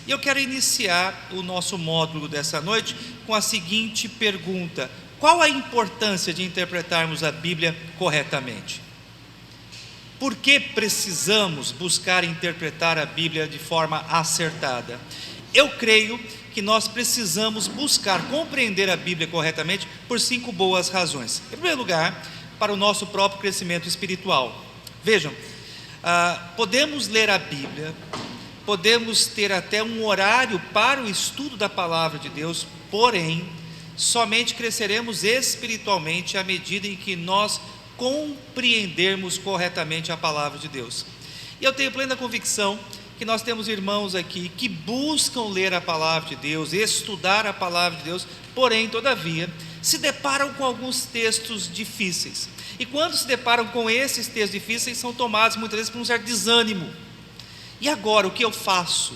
E eu quero iniciar o nosso módulo dessa noite com a seguinte pergunta: qual a importância de interpretarmos a Bíblia corretamente? Por que precisamos buscar interpretar a Bíblia de forma acertada? Eu creio que nós precisamos buscar compreender a Bíblia corretamente por 5 boas razões. Em primeiro lugar, para o nosso próprio crescimento espiritual. Vejam, podemos ler a Bíblia, podemos ter até um horário para o estudo da palavra de Deus, porém, somente cresceremos espiritualmente à medida em que nós compreendermos corretamente a palavra de Deus. E eu tenho plena convicção que nós temos irmãos aqui que buscam ler a palavra de Deus, estudar a palavra de Deus, porém, todavia, se deparam com alguns textos difíceis. E quando se deparam com esses textos difíceis, são tomados muitas vezes por um certo desânimo. E agora, o que eu faço?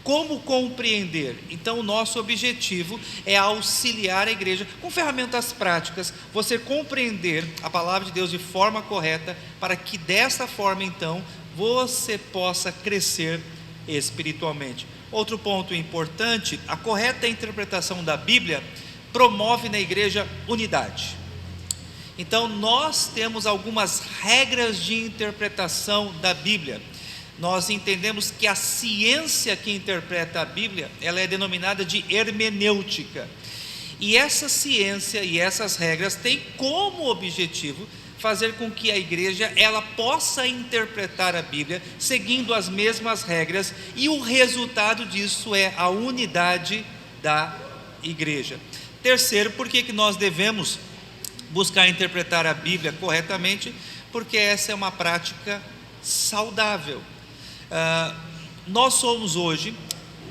Como compreender? Então, o nosso objetivo é auxiliar a igreja com ferramentas práticas, você compreender a palavra de Deus de forma correta, para que dessa forma, então, você possa crescer espiritualmente. Outro ponto importante: a correta interpretação da Bíblia promove na igreja unidade. Então, nós temos algumas regras de interpretação da Bíblia. Nós entendemos que a ciência que interpreta a Bíblia, ela é denominada de hermenêutica. E essa ciência e essas regras têm como objetivo fazer com que a igreja ela possa interpretar a Bíblia seguindo as mesmas regras, e o resultado disso é a unidade da igreja. Terceiro, por que nós devemos buscar interpretar a Bíblia corretamente? Porque essa é uma prática saudável. Nós somos hoje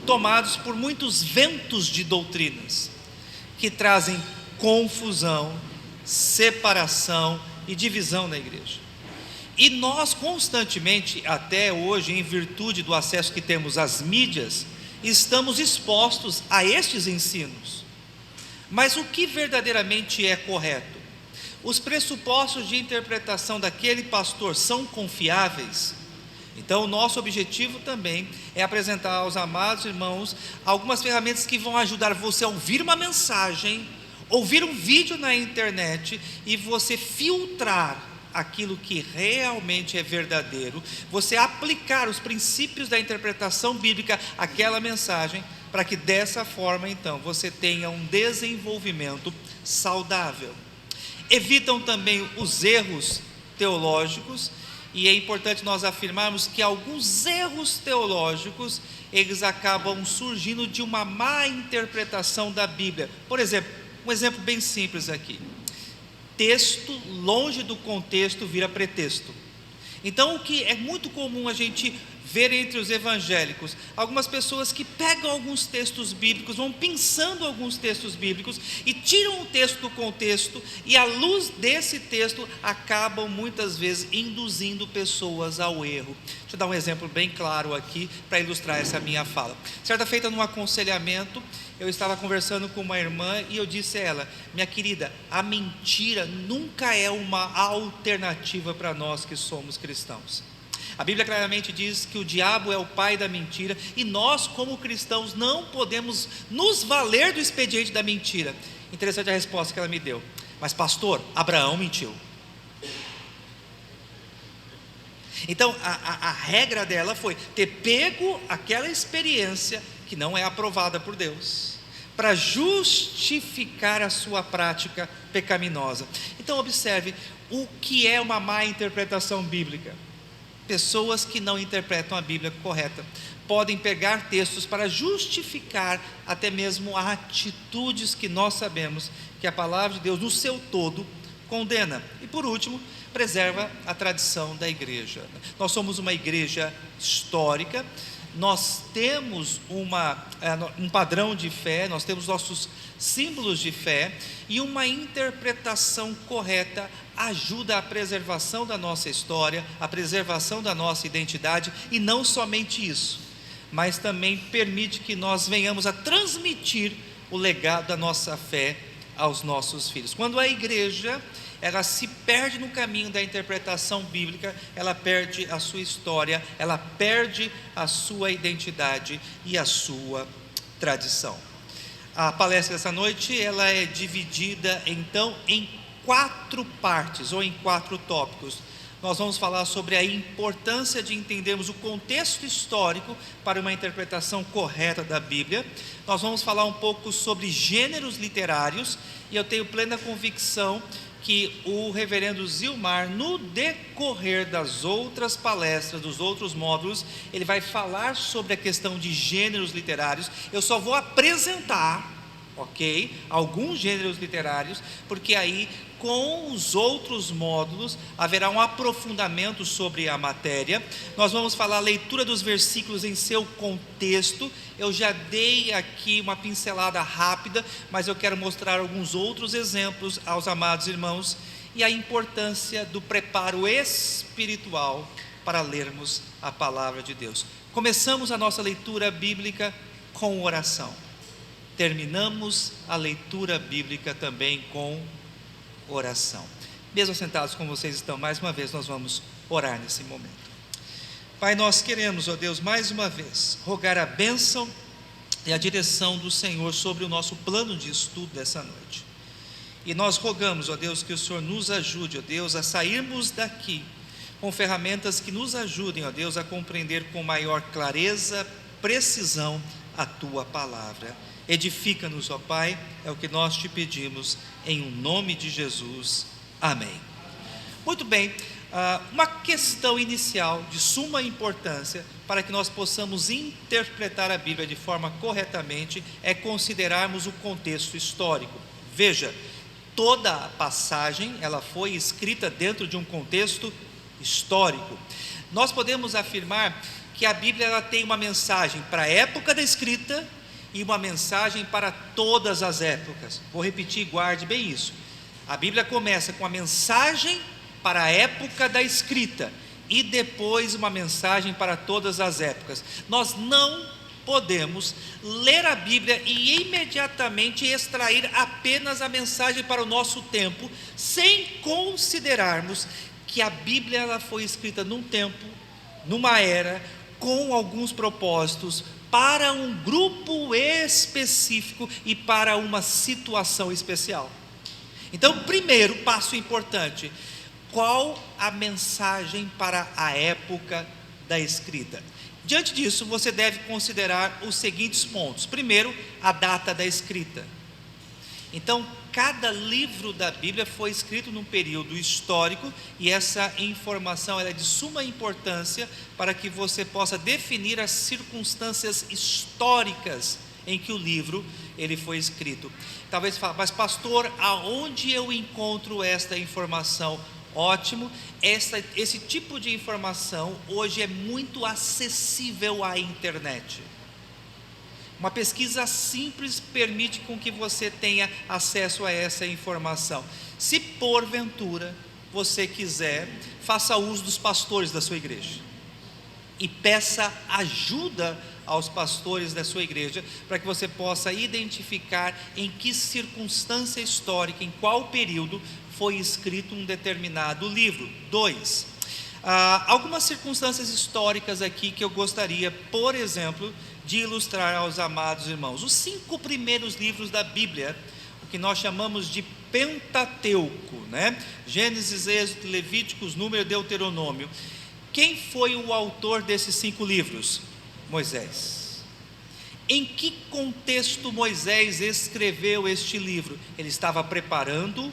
tomados por muitos ventos de doutrinas que trazem confusão, separação e divisão na igreja. E nós constantemente, até hoje, em virtude do acesso que temos às mídias, estamos expostos a estes ensinos. Mas o que verdadeiramente é correto? Os pressupostos de interpretação daquele pastor são confiáveis? Então, o nosso objetivo também é apresentar aos amados irmãos algumas ferramentas que vão ajudar você a ouvir uma mensagem, ouvir um vídeo na internet e você filtrar aquilo que realmente é verdadeiro, você aplicar os princípios da interpretação bíblica àquela mensagem, para que dessa forma, então, você tenha um desenvolvimento saudável. Evitam também os erros teológicos. E é importante nós afirmarmos que alguns erros teológicos, eles acabam surgindo de uma má interpretação da Bíblia. Por exemplo, um exemplo bem simples aqui: texto longe do contexto vira pretexto. Então, o que é muito comum a gente ver entre os evangélicos, algumas pessoas que pegam alguns textos bíblicos, vão pensando alguns textos bíblicos e tiram o texto do contexto, e à luz desse texto acabam muitas vezes induzindo pessoas ao erro. Deixa eu dar um exemplo bem claro aqui para ilustrar essa minha fala. Certa feita, num aconselhamento, eu estava conversando com uma irmã e eu disse a ela: minha querida, a mentira nunca é uma alternativa para nós que somos cristãos. A Bíblia claramente diz que o diabo é o pai da mentira, e nós, como cristãos, não podemos nos valer do expediente da mentira. Interessante a resposta que ela me deu: mas pastor, Abraão mentiu. Então, a regra dela foi ter pego aquela experiência que não é aprovada por Deus, para justificar a sua prática pecaminosa. Então, observe o que é uma má interpretação bíblica. Pessoas que não interpretam a Bíblia correta podem pegar textos para justificar até mesmo atitudes que nós sabemos que a palavra de Deus no seu todo condena. E por último, preserva a tradição da igreja. Nós somos uma igreja histórica, nós temos um padrão de fé, nós temos nossos símbolos de fé, e uma interpretação correta ajuda a preservação da nossa história, a preservação da nossa identidade, e não somente isso, mas também permite que nós venhamos a transmitir o legado da nossa fé aos nossos filhos. Quando a igreja ela se perde no caminho da interpretação bíblica, ela perde a sua história, ela perde a sua identidade e a sua tradição. A palestra dessa noite, ela é dividida então em 4 partes, ou em 4 tópicos. Nós vamos falar sobre a importância de entendermos o contexto histórico para uma interpretação correta da Bíblia. Nós vamos falar um pouco sobre gêneros literários, e eu tenho plena convicção que o reverendo Zilmar, no decorrer das outras palestras, dos outros módulos, ele vai falar sobre a questão de gêneros literários. Eu só vou apresentar, ok, alguns gêneros literários, porque aí, com os outros módulos, haverá um aprofundamento sobre a matéria. Nós vamos falar a leitura dos versículos em seu contexto. Eu já dei aqui uma pincelada rápida, mas eu quero mostrar alguns outros exemplos aos amados irmãos, e a importância do preparo espiritual para lermos a palavra de Deus. Começamos a nossa leitura bíblica com oração. Terminamos a leitura bíblica também com oração. Mesmo sentados como vocês estão, mais uma vez nós vamos orar nesse momento. Pai, nós queremos, ó Deus, mais uma vez, rogar a bênção e a direção do Senhor sobre o nosso plano de estudo dessa noite. E nós rogamos, ó Deus, que o Senhor nos ajude, ó Deus, a sairmos daqui com ferramentas que nos ajudem, ó Deus, a compreender com maior clareza, precisão a Tua palavra. Edifica-nos, ó Pai, é o que nós te pedimos, em o nome de Jesus, amém. Muito bem, uma questão inicial de suma importância para que nós possamos interpretar a Bíblia de forma corretamente é considerarmos o contexto histórico. Veja, toda a passagem ela foi escrita dentro de um contexto histórico. Nós podemos afirmar que a Bíblia ela tem uma mensagem para a época da escrita e uma mensagem para todas as épocas. Vou repetir, guarde bem isso. A Bíblia começa com a mensagem para a época da escrita e depois uma mensagem para todas as épocas. Nós não podemos ler a Bíblia e imediatamente extrair apenas a mensagem para o nosso tempo, sem considerarmos que a Bíblia ela foi escrita num tempo, numa era, com alguns propósitos, para um grupo específico e para uma situação especial. Então, primeiro passo importante: qual a mensagem para a época da escrita? Diante disso, você deve considerar os seguintes pontos. Primeiro, a data da escrita. Então, cada livro da Bíblia foi escrito num período histórico, e essa informação é de suma importância para que você possa definir as circunstâncias históricas em que o livro ele foi escrito. Talvez fale, mas pastor, aonde eu encontro esta informação? Ótimo, esse tipo de informação hoje é muito acessível à internet. Uma pesquisa simples permite com que você tenha acesso a essa informação. Se porventura você quiser, faça uso dos pastores da sua igreja e peça ajuda aos pastores da sua igreja, para que você possa identificar em que circunstância histórica, em qual período foi escrito um determinado livro. 2. Algumas circunstâncias históricas aqui que eu gostaria, por exemplo, de ilustrar aos amados irmãos. Os 5 primeiros livros da Bíblia, o que nós chamamos de Pentateuco, né? Gênesis, Êxodo, Levíticos, Número, Deuteronômio. Quem foi o autor desses 5 livros? Moisés. Em que contexto Moisés escreveu este livro? Ele estava preparando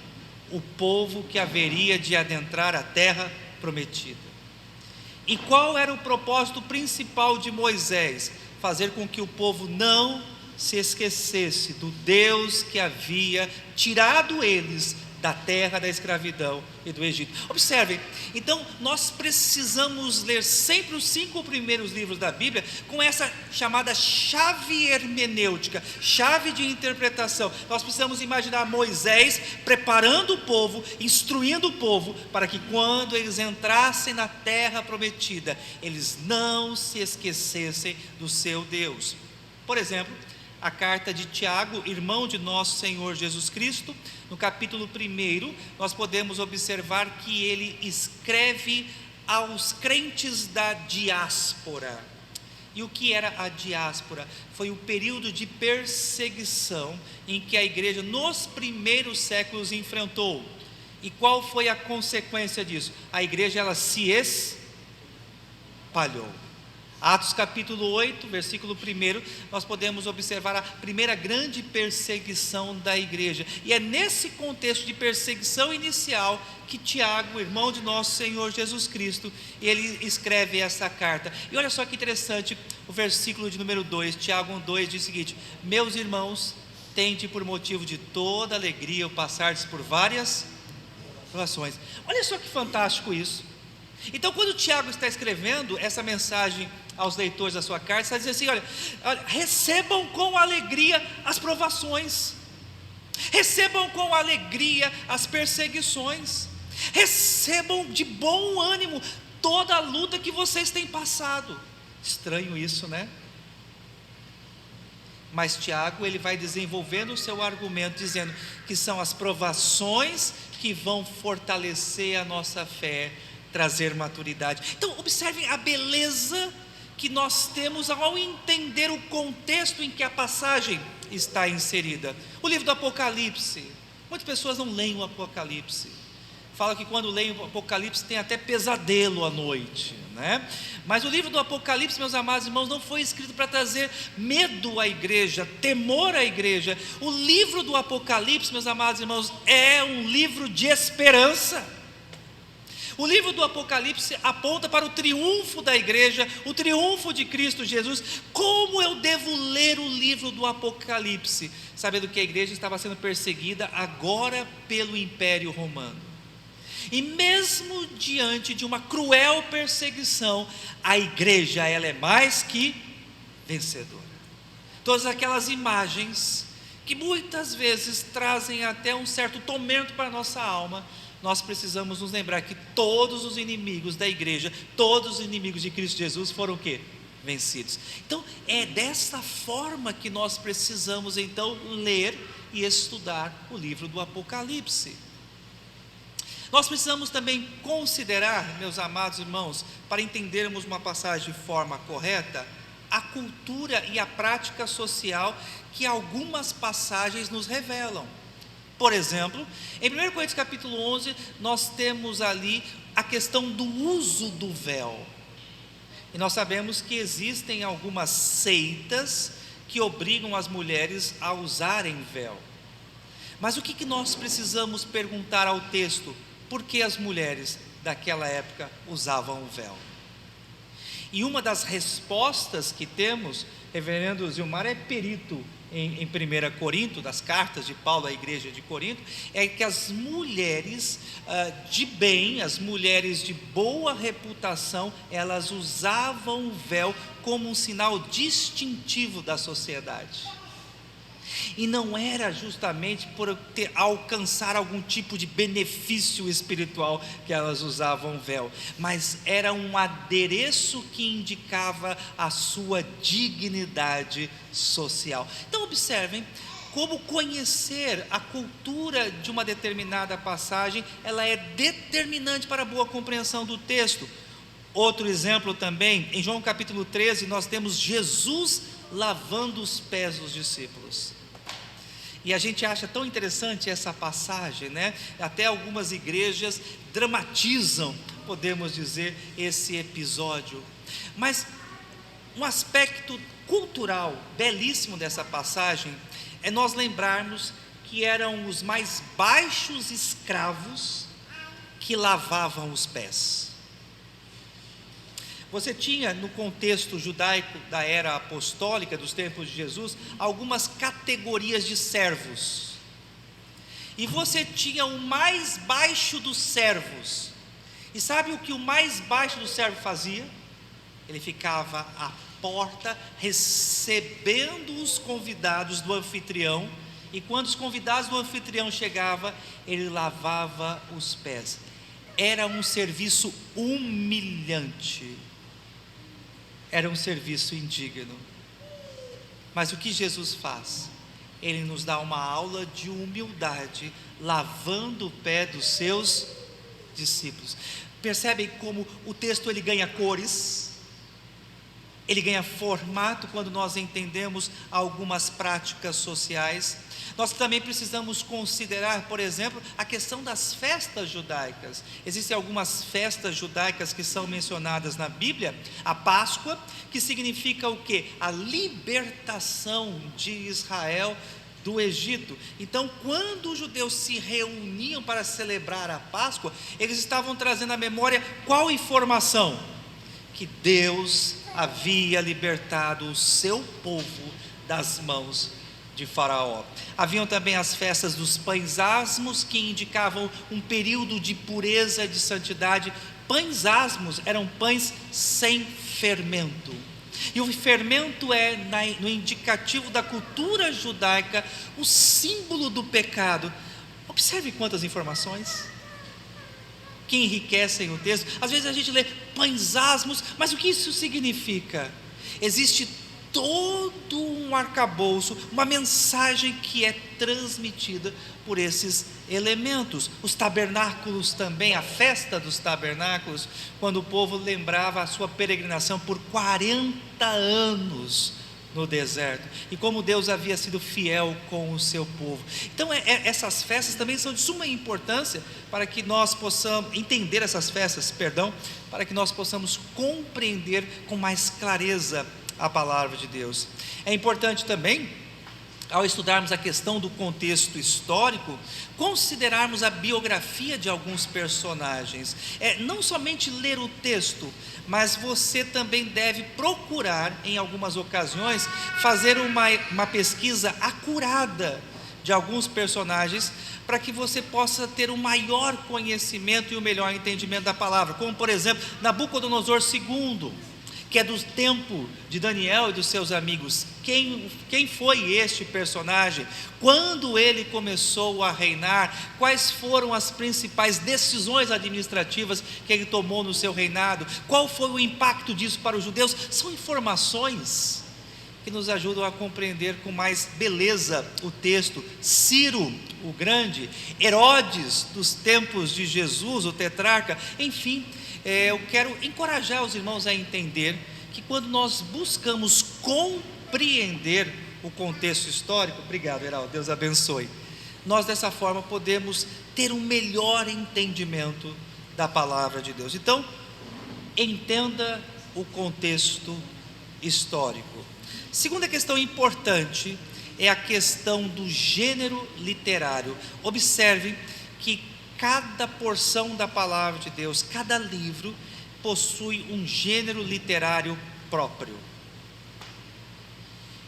o povo que haveria de adentrar a terra prometida. E qual era o propósito principal de Moisés? Fazer com que o povo não se esquecesse do Deus que havia tirado eles da terra da escravidão e do Egito. Observem, então nós precisamos ler sempre os 5 primeiros livros da Bíblia com essa chamada chave hermenêutica, chave de interpretação. Nós precisamos imaginar Moisés preparando o povo, instruindo o povo, para que quando eles entrassem na terra prometida, eles não se esquecessem do seu Deus. Por exemplo, a carta de Tiago, irmão de nosso Senhor Jesus Cristo. No capítulo 1, nós podemos observar que ele escreve aos crentes da diáspora. E o que era a diáspora? Foi o período de perseguição em que a igreja nos primeiros séculos enfrentou. E qual foi a consequência disso? A igreja ela se espalhou. Atos capítulo 8, versículo 1, nós podemos observar a primeira grande perseguição da igreja. E é nesse contexto de perseguição inicial que Tiago, irmão de nosso Senhor Jesus Cristo, ele escreve essa carta. E olha só que interessante, o versículo de número 2, Tiago 1:2 diz o seguinte: meus irmãos, tende por motivo de toda alegria o passardes por várias provações. Olha só que fantástico isso. Então, quando Tiago está escrevendo essa mensagem aos leitores da sua carta, está dizendo assim: olha, recebam com alegria as provações, recebam com alegria as perseguições, recebam de bom ânimo toda a luta que vocês têm passado. Estranho isso, né? Mas Tiago, ele vai desenvolvendo o seu argumento, dizendo que são as provações que vão fortalecer a nossa fé, trazer maturidade. Então observem a beleza que nós temos ao entender o contexto em que a passagem está inserida. O livro do Apocalipse, muitas pessoas não leem o Apocalipse, falam que quando leem o Apocalipse tem até pesadelo à noite, né? Mas o livro do Apocalipse, meus amados irmãos, não foi escrito para trazer medo à igreja, temor à igreja. O livro do Apocalipse, meus amados irmãos, é um livro de esperança. O livro do Apocalipse aponta para o triunfo da igreja, o triunfo de Cristo Jesus. Como eu devo ler o livro do Apocalipse, sabendo que a igreja estava sendo perseguida agora pelo Império Romano? E mesmo diante de uma cruel perseguição, a igreja ela é mais que vencedora. Todas aquelas imagens que muitas vezes trazem até um certo tormento para a nossa alma, nós precisamos nos lembrar que todos os inimigos da igreja, todos os inimigos de Cristo Jesus foram o quê? Vencidos. Então é dessa forma que nós precisamos então ler e estudar o livro do Apocalipse. Nós precisamos também considerar, meus amados irmãos, para entendermos uma passagem de forma correta, a cultura e a prática social que algumas passagens nos revelam. Por exemplo, em 1 Coríntios capítulo 11, nós temos ali a questão do uso do véu. E nós sabemos que existem algumas seitas que obrigam as mulheres a usarem véu. Mas o que nós precisamos perguntar ao texto? Por que as mulheres daquela época usavam o véu? E uma das respostas que temos, reverendo Zilmar é perito em 1 Corinto, das cartas de Paulo à igreja de Corinto, é que as mulheres de bem, as mulheres de boa reputação, elas usavam o véu como um sinal distintivo da sociedade. E não era justamente por alcançar algum tipo de benefício espiritual que elas usavam véu, mas era um adereço que indicava a sua dignidade social. Então observem como conhecer a cultura de uma determinada passagem, ela é determinante para a boa compreensão do texto. Outro exemplo também, em João capítulo 13, nós temos Jesus lavando os pés dos discípulos. E a gente acha tão interessante essa passagem, né? Até algumas igrejas dramatizam, podemos dizer, esse episódio. Mas um aspecto cultural belíssimo dessa passagem é nós lembrarmos que eram os mais baixos escravos que lavavam os pés. Você tinha no contexto judaico da era apostólica, dos tempos de Jesus, algumas categorias de servos. E você tinha o mais baixo dos servos. E sabe o que o mais baixo do servo fazia? Ele ficava à porta recebendo os convidados do anfitrião. E quando os convidados do anfitrião chegavam, ele lavava os pés. Era um serviço humilhante. Era um serviço indigno. Mas o que Jesus faz? Ele nos dá uma aula de humildade, lavando o pé dos seus discípulos. Percebem como o texto ele ganha cores, ele ganha formato quando nós entendemos algumas práticas sociais. Nós também precisamos considerar, por exemplo, a questão das festas judaicas. Existem algumas festas judaicas que são mencionadas na Bíblia. A Páscoa, que significa o quê? A libertação de Israel do Egito. Então, quando os judeus se reuniam para celebrar a Páscoa, eles estavam trazendo à memória qual informação? Que Deus havia libertado o seu povo das mãos de Faraó. Haviam também as festas dos pães asmos, que indicavam um período de pureza, de santidade. Pães asmos eram pães sem fermento. E o fermento é, no indicativo da cultura judaica, o símbolo do pecado. Observe quantas informações que enriquecem o texto. Às vezes a gente lê pães asmos, mas o que isso significa? Existe todo um arcabouço, uma mensagem que é transmitida por esses elementos. Os tabernáculos também, a festa dos tabernáculos, quando o povo lembrava a sua peregrinação por 40 anos no deserto, e como Deus havia sido fiel com o seu povo. Então essas festas também são de suma importância para que nós possamos entender essas festas, para que nós possamos compreender com mais clareza a palavra de Deus. É importante também, ao estudarmos a questão do contexto histórico, considerarmos a biografia de alguns personagens. Não somente ler o texto, mas você também deve procurar, em algumas ocasiões, fazer uma pesquisa acurada de alguns personagens, para que você possa ter um maior conhecimento e um melhor entendimento da palavra. Como, por exemplo, Nabucodonosor II, que é do tempo de Daniel e dos seus amigos. Quem foi este personagem? Quando ele começou a reinar? Quais foram as principais decisões administrativas que ele tomou no seu reinado? Qual foi o impacto disso para os judeus? São informações que nos ajudam a compreender com mais beleza o texto. Ciro o Grande, Herodes dos tempos de Jesus, o tetrarca, enfim. Eu quero encorajar os irmãos a entender que quando nós buscamos compreender o contexto histórico, obrigado, Heraldo, Deus abençoe, nós dessa forma podemos ter um melhor entendimento da palavra de Deus. Então, entenda o contexto histórico. Segunda questão importante é a questão do gênero literário. Observe que cada porção da palavra de Deus, cada livro, possui um gênero literário próprio.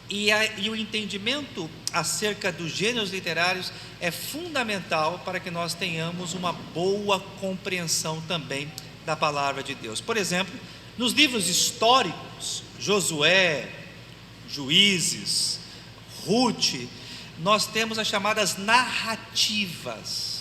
E o entendimento acerca dos gêneros literários é fundamental para que nós tenhamos uma boa compreensão também da palavra de Deus. Por exemplo, nos livros históricos, Josué, Juízes, Ruth, nós temos as chamadas narrativas.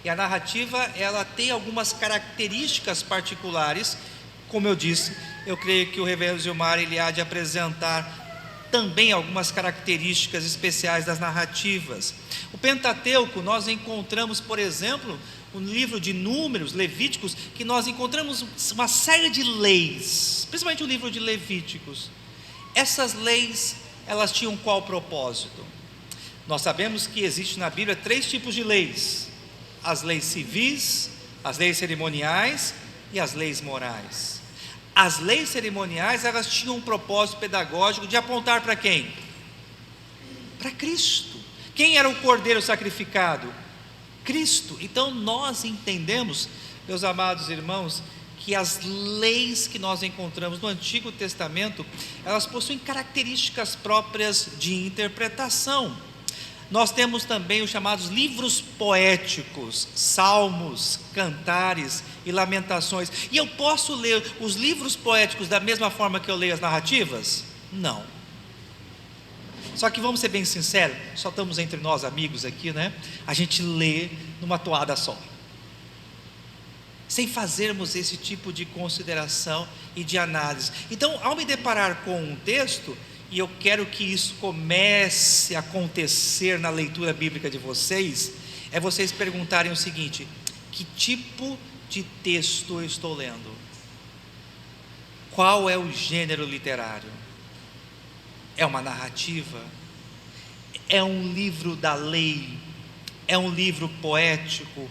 E a narrativa, ela tem algumas características particulares. Como eu disse, eu creio que o reverendo Gilmar, ele há de apresentar também algumas características especiais das narrativas. O Pentateuco, nós encontramos, por exemplo, no livro de Números, Levíticos, que nós encontramos uma série de leis, principalmente o livro de Levíticos. Essas leis, elas tinham qual propósito? Nós sabemos que existe na Bíblia 3 tipos de leis: as leis civis, as leis cerimoniais e as leis morais. As leis cerimoniais, elas tinham um propósito pedagógico de apontar para quem? Para Cristo. Quem era o cordeiro sacrificado? Cristo. Então nós entendemos, meus amados irmãos, que as leis que nós encontramos no Antigo Testamento, elas possuem características próprias de interpretação. Nós temos também os chamados livros poéticos, salmos, cantares e lamentações. E eu posso ler os livros poéticos da mesma forma que eu leio as narrativas? Não. Só que vamos ser bem sinceros, só estamos entre nós amigos aqui, né? A gente lê numa toada só, sem fazermos esse tipo de consideração e de análise. Então, ao me deparar com um texto, e eu quero que isso comece a acontecer na leitura bíblica de vocês, é vocês perguntarem o seguinte: que tipo de texto eu estou lendo? Qual é o gênero literário? É uma narrativa? É um livro da lei? É um livro poético?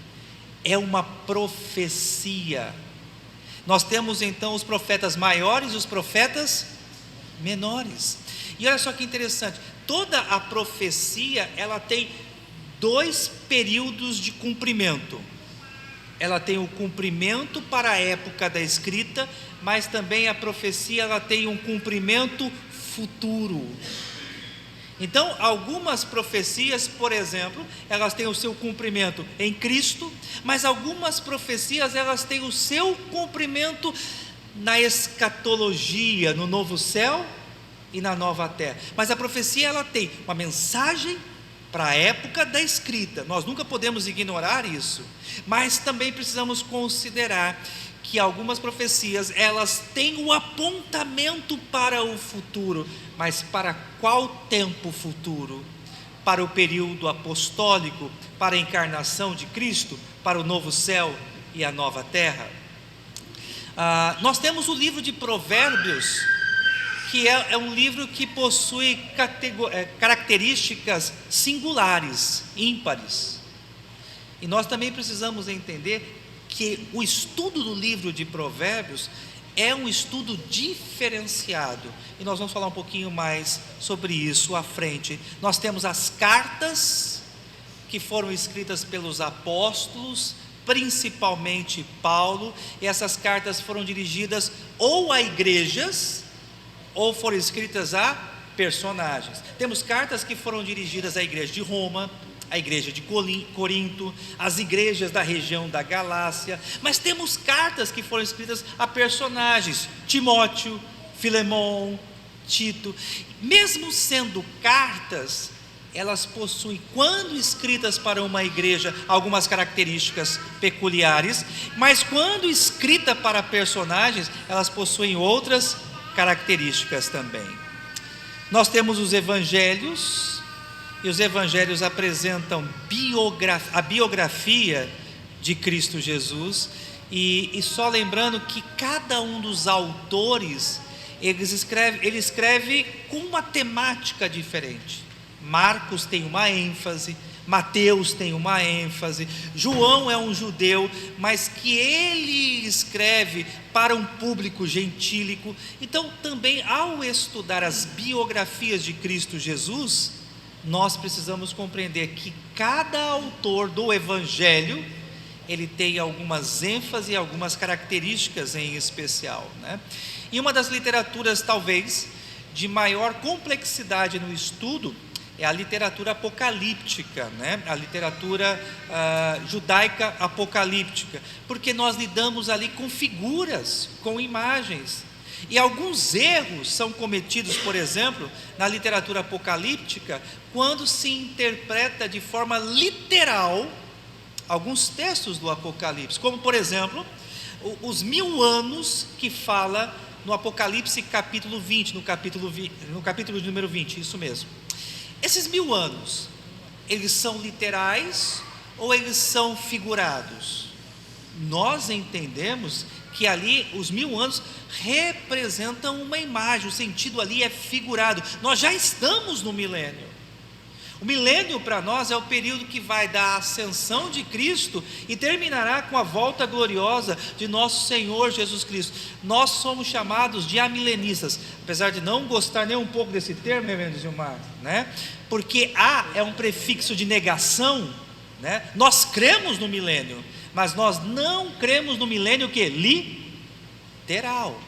É uma profecia? Nós temos então os profetas maiores e os profetas menores. E olha só que interessante, toda a profecia, ela tem dois períodos de cumprimento. Ela tem o cumprimento para a época da escrita, mas também a profecia, ela tem um cumprimento futuro. Então, algumas profecias, por exemplo, elas têm o seu cumprimento em Cristo, mas algumas profecias, elas têm o seu cumprimento na escatologia, no novo céu e na nova terra. Mas a profecia, ela tem uma mensagem para a época da escrita, nós nunca podemos ignorar isso, mas também precisamos considerar que algumas profecias, elas têm o apontamento para o futuro, mas para qual tempo futuro? Para o período apostólico, para a encarnação de Cristo, para o novo céu e a nova terra. Nós temos o livro de Provérbios, que é um livro que possui características singulares, ímpares, e nós também precisamos entender que o estudo do livro de Provérbios é um estudo diferenciado, e nós vamos falar um pouquinho mais sobre isso à frente. Nós temos as cartas que foram escritas pelos apóstolos, principalmente Paulo, e essas cartas foram dirigidas ou a igrejas, ou foram escritas a personagens. Temos cartas que foram dirigidas à igreja de Roma, à igreja de Corinto, às igrejas da região da Galácia, mas temos cartas que foram escritas a personagens: Timóteo, Filemão, Tito. Mesmo sendo cartas, elas possuem, quando escritas para uma igreja, algumas características peculiares, mas quando escrita para personagens, elas possuem outras características também. Nós temos os evangelhos, e os evangelhos apresentam a biografia de Cristo Jesus, e só lembrando que cada um dos autores, ele escreve com uma temática diferente. Marcos tem uma ênfase, Mateus tem uma ênfase, João é um judeu, mas que ele escreve para um público gentílico. Então também, ao estudar as biografias de Cristo Jesus, nós precisamos compreender que cada autor do Evangelho, ele tem algumas ênfases e algumas características em especial, né? E uma das literaturas talvez de maior complexidade no estudo é a literatura apocalíptica, né? A literatura judaica apocalíptica, porque nós lidamos ali com figuras, com imagens, e alguns erros são cometidos, por exemplo, na literatura apocalíptica, quando se interpreta de forma literal alguns textos do Apocalipse, como por exemplo, os 1000 anos que fala no Apocalipse capítulo 20, no capítulo de número 20, isso mesmo. Esses 1000 anos, eles são literais ou eles são figurados? Nós entendemos que ali os 1000 anos representam uma imagem, o sentido ali é figurado. Nós já estamos no milênio. O milênio para nós é o período que vai da ascensão de Cristo e terminará com a volta gloriosa de nosso Senhor Jesus Cristo. Nós somos chamados de amilenistas, apesar de não gostar nem um pouco desse termo, Reverendo Gilmar, né? Porque a é um prefixo de negação, né? Nós cremos no milênio, mas nós não cremos no milênio que literal.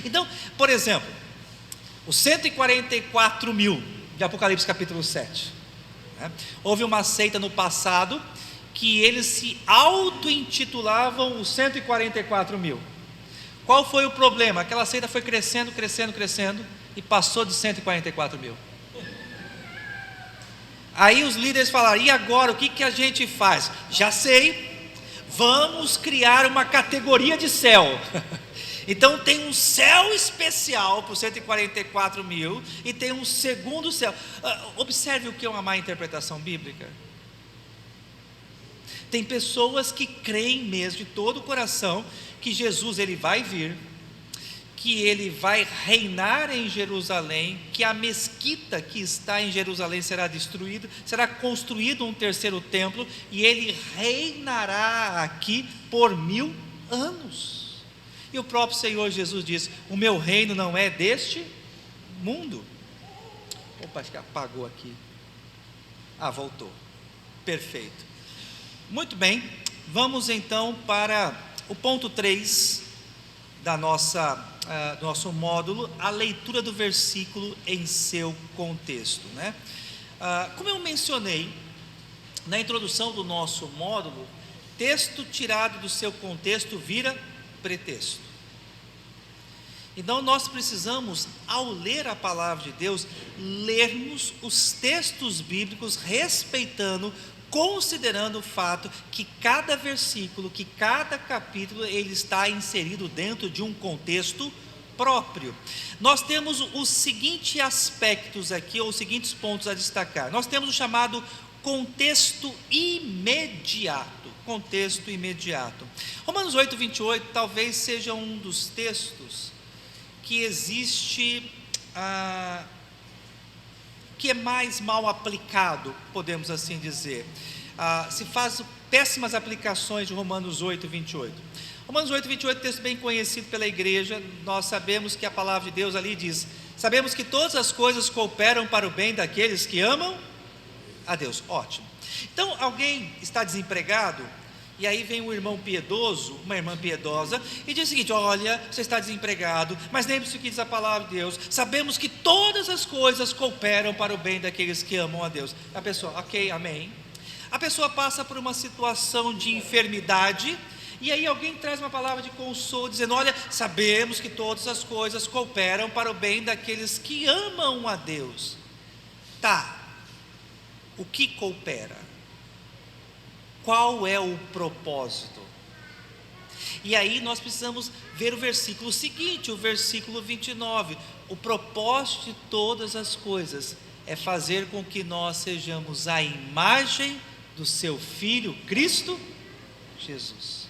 Então, por exemplo, os 144 mil de Apocalipse capítulo 7, né? Houve uma seita no passado que eles se auto-intitulavam os 144 mil. Qual foi o problema? Aquela seita foi crescendo e passou de 144 mil. Aí os líderes falaram: e agora o que a gente faz? Já sei, vamos criar uma categoria de céu. Então tem um céu especial para os 144 mil e tem um segundo céu. Observe o que é uma má interpretação bíblica. Tem pessoas que creem mesmo de todo o coração que Jesus ele vai vir, que ele vai reinar em Jerusalém, que a mesquita que está em Jerusalém será destruída, será construído um terceiro templo e ele reinará aqui por 1000 anos. E o próprio Senhor Jesus diz: o meu reino não é deste mundo. Opa, acho que apagou aqui. Voltou. Perfeito. Muito bem, vamos então para o ponto 3 do nosso módulo, a leitura do versículo em seu contexto, né? Como eu mencionei na introdução do nosso módulo, texto tirado do seu contexto vira pretexto. Então nós precisamos, ao ler a palavra de Deus, lermos os textos bíblicos respeitando, considerando o fato que cada versículo, que cada capítulo, ele está inserido dentro de um contexto próprio. Nós temos os seguintes aspectos aqui, ou os seguintes pontos a destacar. Nós temos o chamado contexto imediato. Contexto imediato. Romanos 8, 28 talvez seja um dos textos que existe, que é mais mal aplicado, podemos assim dizer. Se faz péssimas aplicações de Romanos 8, 28. Romanos 8, 28, texto bem conhecido pela igreja. Nós sabemos que a palavra de Deus ali diz: sabemos que todas as coisas cooperam para o bem daqueles que amam a Deus. Ótimo. Então alguém está desempregado, e aí vem um irmão piedoso, uma irmã piedosa, e diz o seguinte: olha, você está desempregado, mas lembre-se o que diz a palavra de Deus, sabemos que todas as coisas cooperam para o bem daqueles que amam a Deus. A pessoa, ok, amém. A pessoa passa por uma situação de enfermidade, e aí alguém traz uma palavra de consolo, dizendo: olha, sabemos que todas as coisas cooperam para o bem daqueles que amam a Deus. Tá, o que coopera? Qual é o propósito? E aí nós precisamos ver o versículo seguinte, o versículo 29. O propósito de todas as coisas é fazer com que nós sejamos a imagem do seu Filho, Cristo Jesus.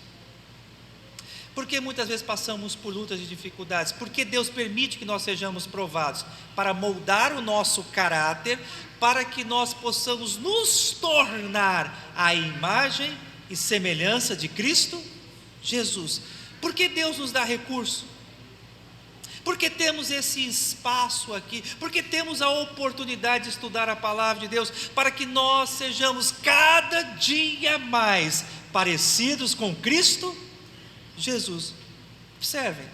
Porque muitas vezes passamos por lutas e dificuldades? Porque Deus permite que nós sejamos provados? Para moldar o nosso caráter, para que nós possamos nos tornar a imagem e semelhança de Cristo Jesus. Porque Deus nos dá recurso? Porque temos esse espaço aqui, porque temos a oportunidade de estudar a palavra de Deus, para que nós sejamos cada dia mais parecidos com Cristo Jesus. Observem.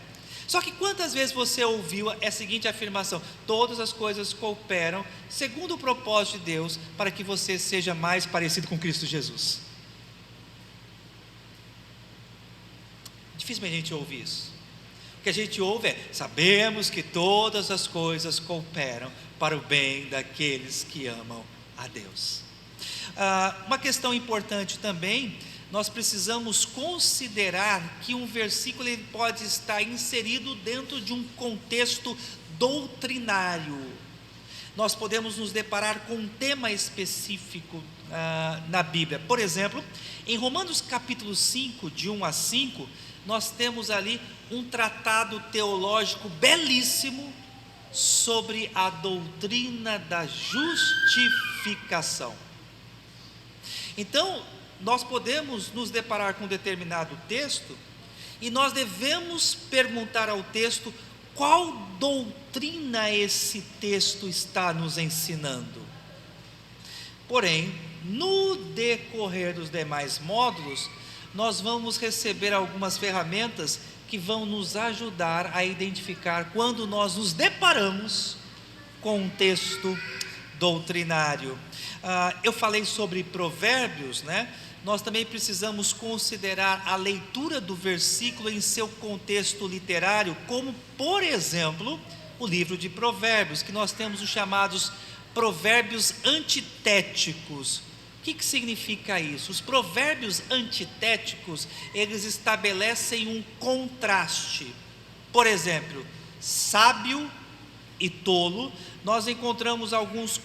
Só que quantas vezes você ouviu a seguinte afirmação: todas as coisas cooperam segundo o propósito de Deus para que você seja mais parecido com Cristo Jesus? Dificilmente a gente ouve isso. O que a gente ouve é: sabemos que todas as coisas cooperam para o bem daqueles que amam a Deus. Uma questão importante também, nós precisamos considerar que um versículo ele pode estar inserido dentro de um contexto doutrinário. Nós podemos nos deparar com um tema específico na Bíblia. Por exemplo, em Romanos capítulo 5, de 1 a 5, nós temos ali um tratado teológico belíssimo sobre a doutrina da justificação. Então, nós podemos nos deparar com um determinado texto e nós devemos perguntar ao texto qual doutrina esse texto está nos ensinando. Porém, no decorrer dos demais módulos, nós vamos receber algumas ferramentas que vão nos ajudar a identificar quando nós nos deparamos com um texto doutrinário. Eu falei sobre Provérbios, né? Nós também precisamos considerar a leitura do versículo em seu contexto literário, como, por exemplo, o livro de Provérbios, que nós temos os chamados provérbios antitéticos. O que significa isso? Os provérbios antitéticos, eles estabelecem um contraste. Por exemplo, sábio e tolo, nós encontramos alguns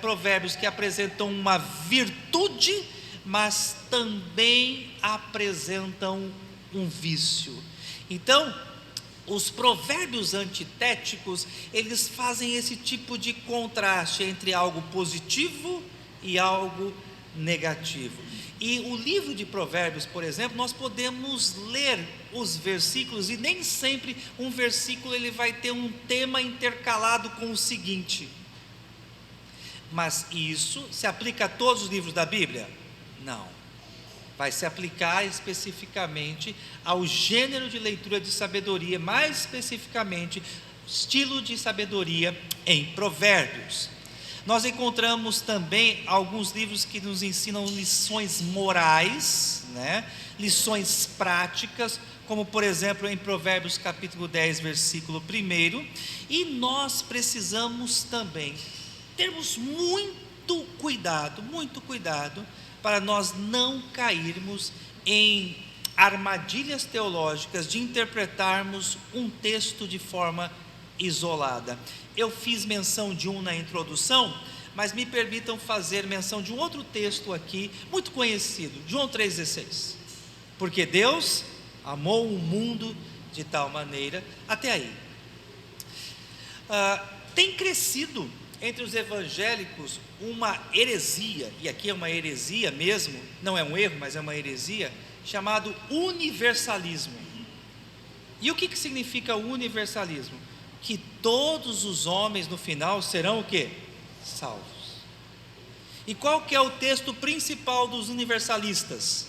provérbios que apresentam uma virtude, mas também apresentam um vício. Então, os provérbios antitéticos, eles fazem esse tipo de contraste entre algo positivo e algo negativo. E o livro de Provérbios, por exemplo, nós podemos ler os versículos, e nem sempre um versículo ele vai ter um tema intercalado com o seguinte. Mas isso se aplica a todos os livros da Bíblia? Não. Vai se aplicar especificamente ao gênero de leitura de sabedoria, mais especificamente, estilo de sabedoria em Provérbios. Nós encontramos também alguns livros que nos ensinam lições morais, lições práticas, como por exemplo em Provérbios capítulo 10, versículo 1, e nós precisamos também termos muito cuidado, para nós não cairmos em armadilhas teológicas de interpretarmos um texto de forma isolada. Eu fiz menção de um na introdução, mas me permitam fazer menção de um outro texto aqui, muito conhecido, João 3,16. Porque Deus amou o mundo de tal maneira, até aí. Tem crescido entre os evangélicos uma heresia, e aqui é uma heresia mesmo, não é um erro, mas é uma heresia, chamado universalismo. E o que significa universalismo? Que todos os homens no final serão o quê? Salvos. E qual que é o texto principal dos universalistas?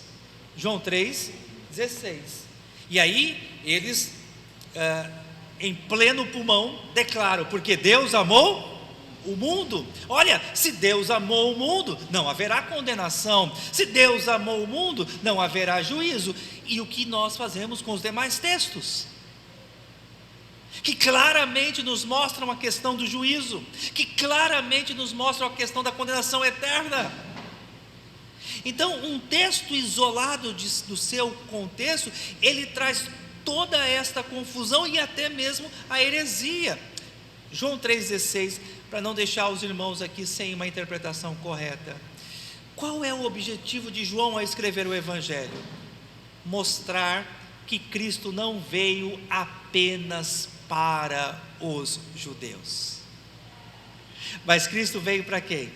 João 3,16. E aí eles, em pleno pulmão, declaram: porque Deus amou o mundo. Olha, se Deus amou o mundo, não haverá condenação. Se Deus amou o mundo, não haverá juízo. E o que nós fazemos com os demais textos? Que claramente nos mostram a questão do juízo, que claramente nos mostram a questão da condenação eterna. Então, um texto isolado do seu contexto, ele traz toda esta confusão e até mesmo a heresia. João 3,16, para não deixar os irmãos aqui sem uma interpretação correta. Qual é o objetivo de João ao escrever o Evangelho? Mostrar que Cristo não veio apenas para os judeus, mas Cristo veio para quem?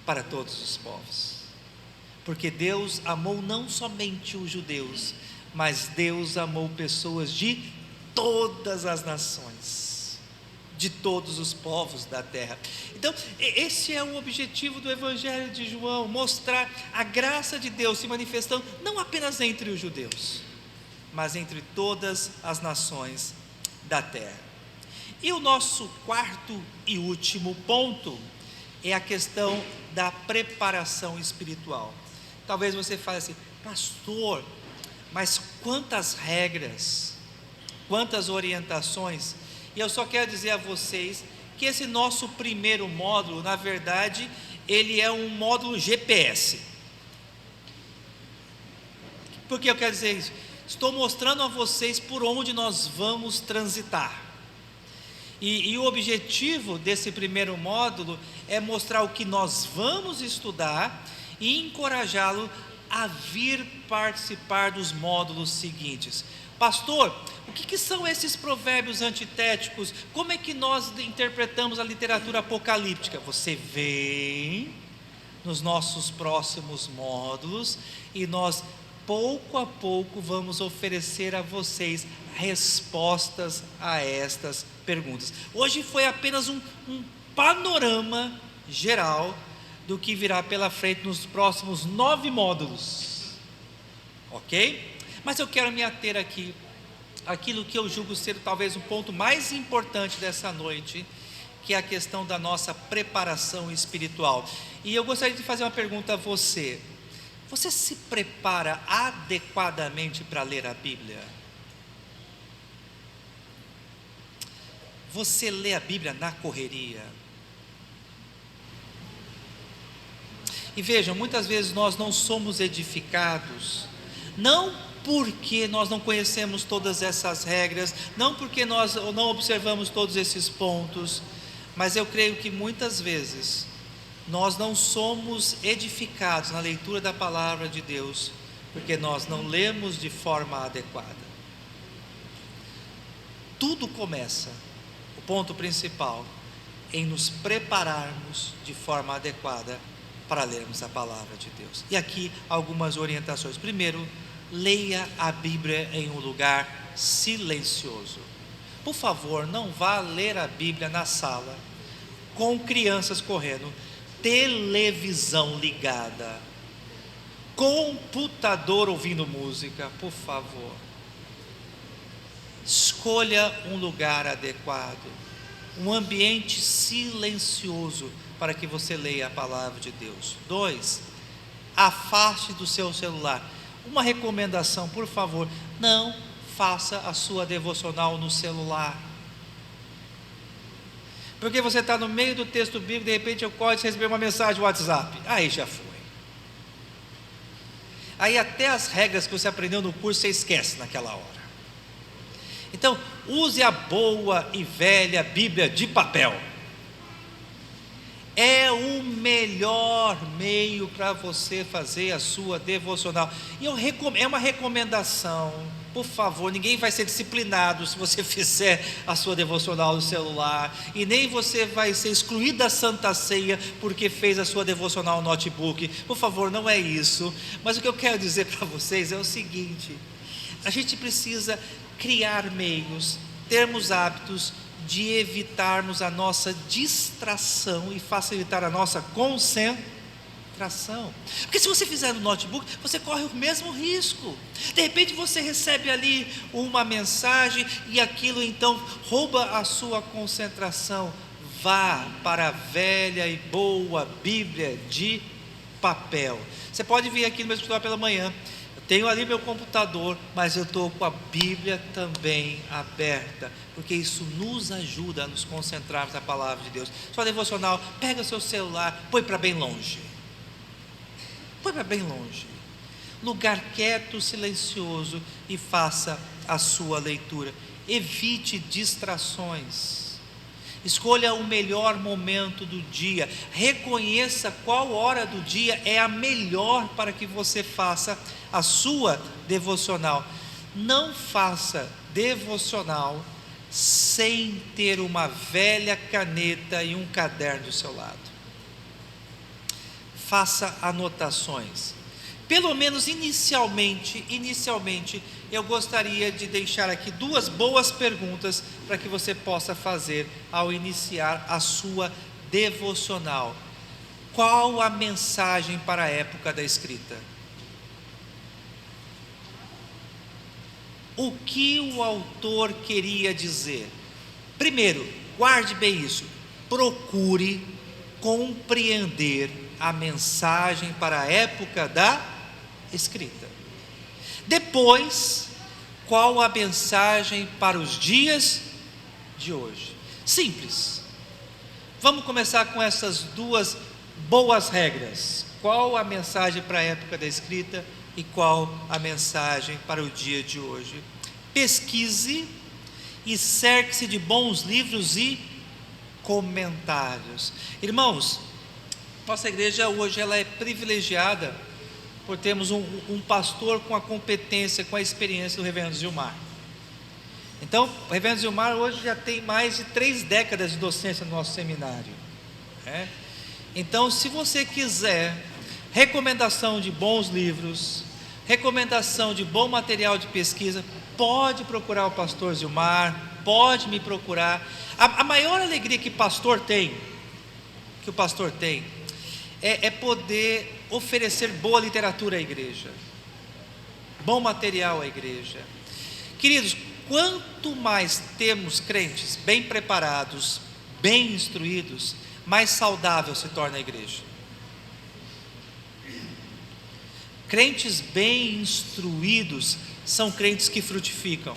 Para todos os povos, porque Deus amou não somente os judeus, mas Deus amou pessoas de todas as nações, de todos os povos da terra. Então, esse é o objetivo do Evangelho de João, mostrar a graça de Deus se manifestando não apenas entre os judeus, mas entre todas as nações da terra. E o nosso quarto e último ponto é a questão da preparação espiritual. Talvez você fale assim: pastor, mas quantas regras, quantas orientações. E eu só quero dizer a vocês que esse nosso primeiro módulo, na verdade, ele é um módulo GPS. Por que eu quero dizer isso? Estou mostrando a vocês por onde nós vamos transitar. E o objetivo desse primeiro módulo é mostrar o que nós vamos estudar e encorajá-lo a vir participar dos módulos seguintes. Pastor, o que são esses provérbios antitéticos? Como é que nós interpretamos a literatura apocalíptica? Você vem nos nossos próximos módulos e nós, pouco a pouco, vamos oferecer a vocês respostas a estas perguntas. Hoje foi apenas um panorama geral do que virá pela frente nos próximos 9 módulos, ok? Mas eu quero me ater aqui àquilo que eu julgo ser talvez o ponto mais importante dessa noite, que é a questão da nossa preparação espiritual. E eu gostaria de fazer uma pergunta a você: você se prepara adequadamente para ler a Bíblia? Você lê a Bíblia na correria? E vejam, muitas vezes nós não somos edificados, não porque nós não conhecemos todas essas regras, não porque nós não observamos todos esses pontos, mas eu creio que muitas vezes nós não somos edificados na leitura da palavra de Deus, porque nós não lemos de forma adequada. Tudo começa, o ponto principal, em nos prepararmos de forma adequada para lermos a palavra de Deus. E aqui algumas orientações. Primeiro, leia a Bíblia em um lugar silencioso. Por favor, não vá ler a Bíblia na sala, com crianças correndo, televisão ligada, computador ouvindo música. Por favor, escolha um lugar adequado, um ambiente silencioso para que você leia a palavra de Deus. 2, afaste do seu celular. Uma recomendação, por favor, não faça a sua devocional no celular, porque você está no meio do texto bíblico, de repente ocorre de receber uma mensagem no WhatsApp, aí já foi. Aí até as regras que você aprendeu no curso você esquece naquela hora. Então, use a boa e velha Bíblia de papel. É o melhor meio para você fazer a sua devocional. E é uma recomendação, por favor, ninguém vai ser disciplinado se você fizer a sua devocional no celular, e nem você vai ser excluído da Santa Ceia porque fez a sua devocional no notebook. Por favor, não é isso. Mas o que eu quero dizer para vocês é o seguinte: a gente precisa criar meios, termos hábitos de evitarmos a nossa distração e facilitar a nossa concentração. Porque se você fizer no notebook, você corre o mesmo risco. De repente você recebe ali uma mensagem e aquilo então rouba a sua concentração. Vá para a velha e boa Bíblia de papel. Você pode vir aqui no meu escritório pela manhã. Tenho ali meu computador, mas eu estou com a Bíblia também aberta, porque isso nos ajuda a nos concentrarmos na palavra de Deus. Sua devocional, pega o seu celular, põe para bem longe. Põe para bem longe. Lugar quieto, silencioso, e faça a sua leitura. Evite distrações. Escolha o melhor momento do dia. Reconheça qual hora do dia é a melhor para que você faça a sua devocional. Não faça devocional sem ter uma velha caneta e um caderno do seu lado. Faça anotações. Pelo menos inicialmente, eu gostaria de deixar aqui 2 boas perguntas para que você possa fazer ao iniciar a sua devocional. Qual a mensagem para a época da escrita? O que o autor queria dizer? Primeiro, guarde bem isso. Procure compreender a mensagem para a época da escrita. Depois, qual a mensagem para os dias de hoje? Simples. Vamos começar com essas 2 boas regras. Qual a mensagem para a época da escrita e qual a mensagem para o dia de hoje? Pesquise e cerque-se de bons livros e comentários. Irmãos, nossa igreja hoje ela é privilegiada por termos um pastor com a competência, com a experiência do reverendo Zilmar. Então, o reverendo Zilmar hoje já tem mais de 3 décadas de docência no nosso seminário, né? Então, se você quiser recomendação de bons livros, recomendação de bom material de pesquisa, pode procurar o pastor Zilmar, pode me procurar. A maior alegria que o pastor tem, é poder oferecer boa literatura à igreja, bom material à igreja. Queridos, quanto mais temos crentes bem preparados, bem instruídos, mais saudável se torna a igreja. Crentes bem instruídos são crentes que frutificam.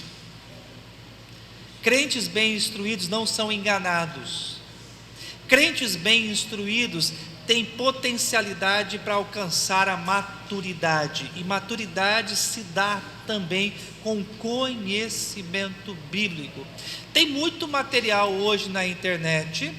Crentes bem instruídos não são enganados. Crentes bem instruídos têm potencialidade para alcançar a maturidade, e maturidade se dá também com conhecimento bíblico. Tem muito material hoje na internet,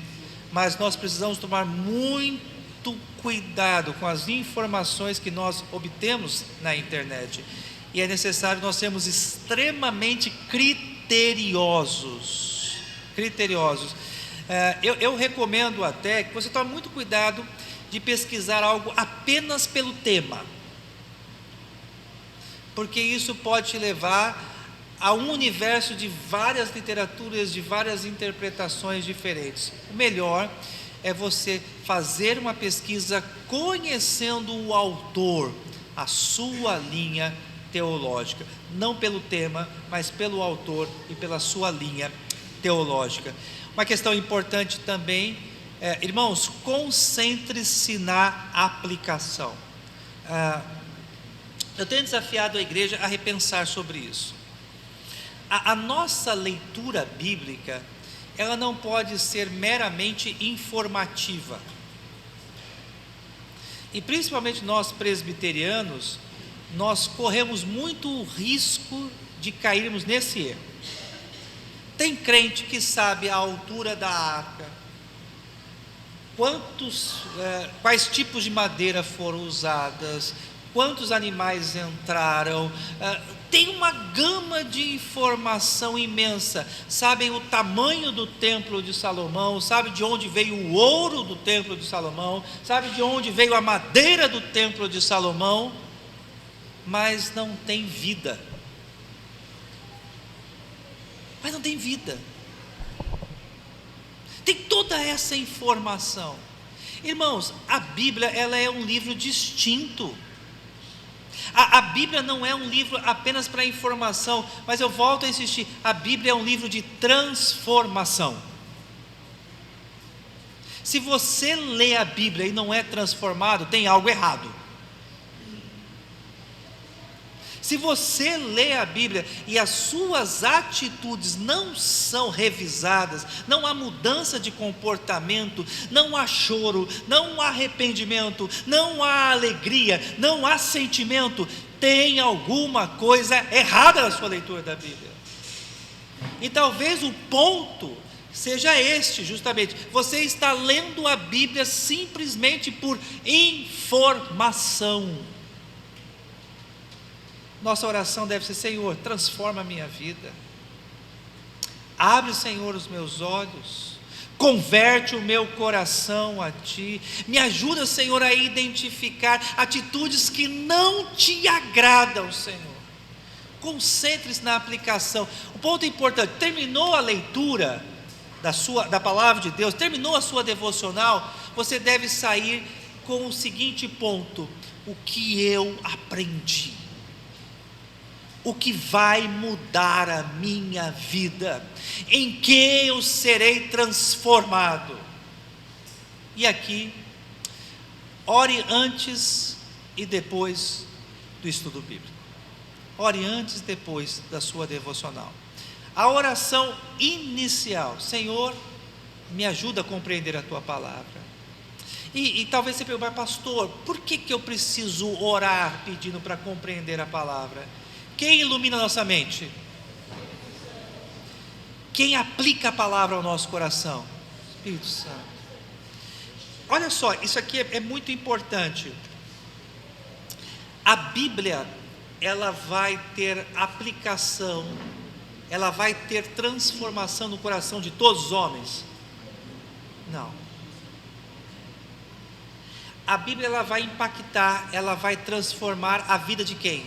mas nós precisamos tomar muito cuidado com as informações que nós obtemos na internet. E é necessário nós sermos extremamente criteriosos. Eu recomendo até que você tome muito cuidado de pesquisar algo apenas pelo tema, porque isso pode te levar a um universo de várias literaturas, de várias interpretações diferentes. O melhor é você fazer uma pesquisa conhecendo o autor, a sua linha teológica, não pelo tema, mas pelo autor e pela sua linha teológica. Uma questão importante também, irmãos, concentre-se na aplicação. Eu tenho desafiado a igreja a repensar sobre isso. A nossa leitura bíblica, ela não pode ser meramente informativa. E principalmente nós presbiterianos, nós corremos muito o risco de cairmos nesse erro. Tem crente que sabe a altura da arca, quais tipos de madeira foram usadas, quantos animais entraram, tem uma gama de informação imensa. Sabem o tamanho do templo de Salomão, sabe de onde veio o ouro do templo de Salomão, sabe de onde veio a madeira do templo de Salomão, mas não tem vida. Tem toda essa informação. Irmãos, a Bíblia, ela é um livro distinto. A Bíblia não é um livro apenas para informação, mas eu volto a insistir, a Bíblia é um livro de transformação. Se você lê a Bíblia e não é transformado, tem algo errado. Se você lê a Bíblia e as suas atitudes não são revisadas, não há mudança de comportamento, não há choro, não há arrependimento, não há alegria, não há sentimento, tem alguma coisa errada na sua leitura da Bíblia. E talvez o ponto seja este, justamente, você está lendo a Bíblia simplesmente por informação. Nossa oração deve ser: Senhor, transforma a minha vida, abre, Senhor, os meus olhos, converte o meu coração a Ti, me ajuda, Senhor, a identificar atitudes que não Te agradam, Senhor. Concentre-se na aplicação. O ponto importante: terminou a leitura da palavra de Deus, terminou a sua devocional, você deve sair com o seguinte ponto: o que eu aprendi, o que vai mudar a minha vida, em que eu serei transformado. E aqui, ore antes e depois do estudo bíblico. Ore antes e depois da sua devocional. A oração inicial: Senhor, me ajuda a compreender a Tua palavra. E talvez você pergunte: pastor, por que eu preciso orar pedindo para compreender a palavra? Quem ilumina a nossa mente? Quem aplica a palavra ao nosso coração? Espírito Santo. Olha só, isso aqui é muito importante. A Bíblia, ela vai ter aplicação, ela vai ter transformação no coração de todos os homens? Não. A Bíblia, ela vai impactar, ela vai transformar a vida de quem?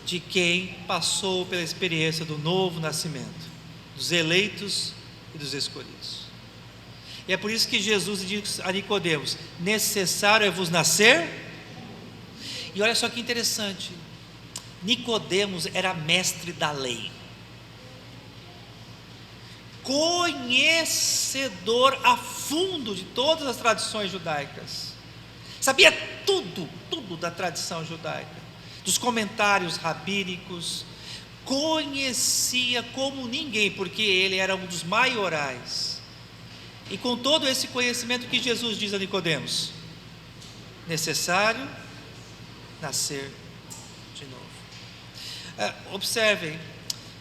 De quem passou pela experiência do novo nascimento, dos eleitos e dos escolhidos. E é por isso que Jesus diz a Nicodemos: necessário é vos nascer. E olha só que interessante, Nicodemos era mestre da lei, conhecedor a fundo de todas as tradições judaicas, sabia tudo da tradição judaica, dos comentários rabínicos, conhecia como ninguém, porque ele era um dos maiorais. E com todo esse conhecimento, que Jesus diz a Nicodemos: necessário nascer de novo. Observem,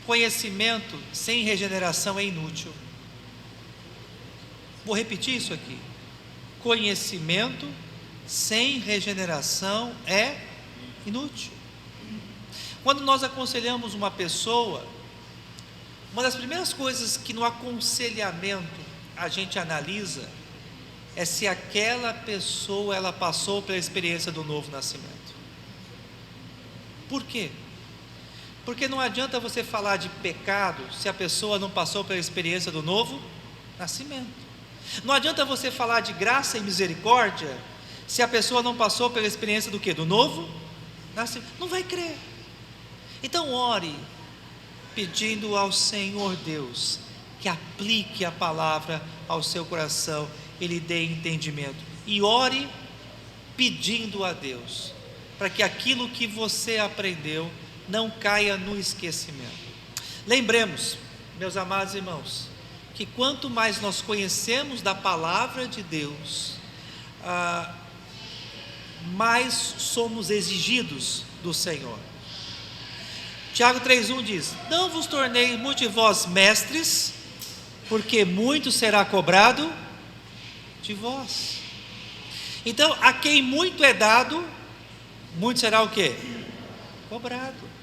conhecimento sem regeneração é inútil. Vou repetir isso aqui. Conhecimento sem regeneração é inútil. Quando nós aconselhamos uma pessoa, uma das primeiras coisas que no aconselhamento a gente analisa é se aquela pessoa ela passou pela experiência do novo nascimento. Por quê? Porque não adianta você falar de pecado se a pessoa não passou pela experiência do novo nascimento. Não adianta você falar de graça e misericórdia se a pessoa não passou pela experiência do quê? Do novo nascimento. Não vai crer. Então ore pedindo ao Senhor Deus que aplique a palavra ao seu coração, Ele dê entendimento. E ore pedindo a Deus para que aquilo que você aprendeu não caia no esquecimento. Lembremos, meus amados irmãos, que quanto mais nós conhecemos da palavra de Deus, mais somos exigidos do Senhor. Tiago 3,1 diz: não vos tornei muitos de vós mestres, porque muito será cobrado de vós. Então, a quem muito é dado, muito será o quê? Cobrado.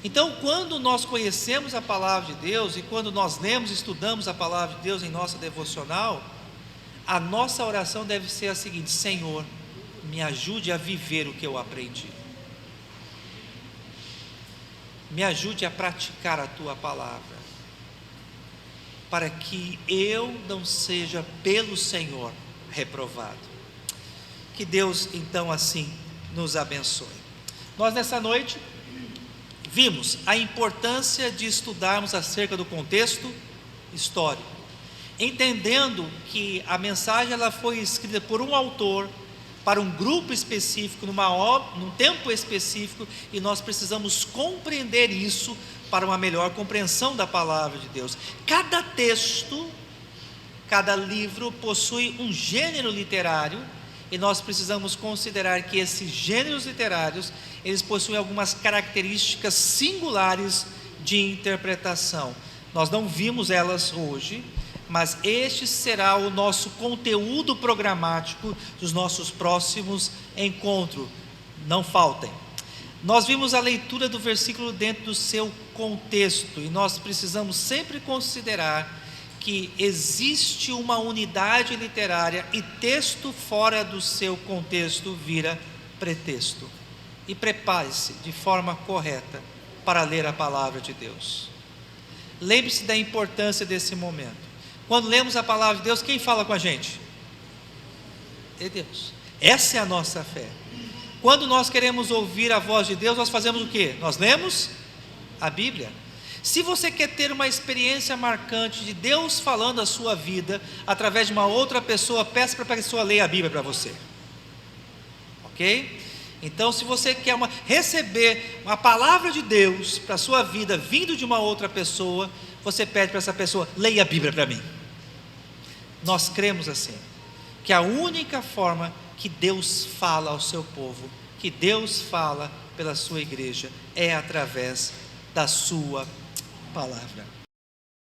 Então, quando nós conhecemos a palavra de Deus, e quando nós lemos e estudamos a palavra de Deus em nossa devocional, a nossa oração deve ser a seguinte: Senhor, me ajude a viver o que eu aprendi. Me ajude a praticar a Tua palavra, para que eu não seja pelo Senhor reprovado. Que Deus então assim nos abençoe. Nós nessa noite vimos a importância de estudarmos acerca do contexto histórico, entendendo que a mensagem ela foi escrita por um autor para um grupo específico, num tempo específico, e nós precisamos compreender isso para uma melhor compreensão da palavra de Deus. Cada texto, cada livro possui um gênero literário, e nós precisamos considerar que esses gêneros literários, eles possuem algumas características singulares de interpretação. Nós não vimos elas hoje, mas este será o nosso conteúdo programático dos nossos próximos encontros. Não faltem. Nós vimos a leitura do versículo dentro do seu contexto, e nós precisamos sempre considerar que existe uma unidade literária, e texto fora do seu contexto vira pretexto. E prepare-se de forma correta para ler a palavra de Deus. Lembre-se da importância desse momento. Quando lemos a palavra de Deus, quem fala com a gente? É Deus. Essa é a nossa fé. Quando nós queremos ouvir a voz de Deus, nós fazemos o quê? Nós lemos a Bíblia. Se você quer ter uma experiência marcante de Deus falando a sua vida através de uma outra pessoa, peça para a pessoa ler a Bíblia para você. Ok? Então, se você quer receber uma palavra de Deus para a sua vida vindo de uma outra pessoa, você pede para essa pessoa: leia a Bíblia para mim. Nós cremos assim, que a única forma que Deus fala ao seu povo, que Deus fala pela sua igreja, é através da sua palavra.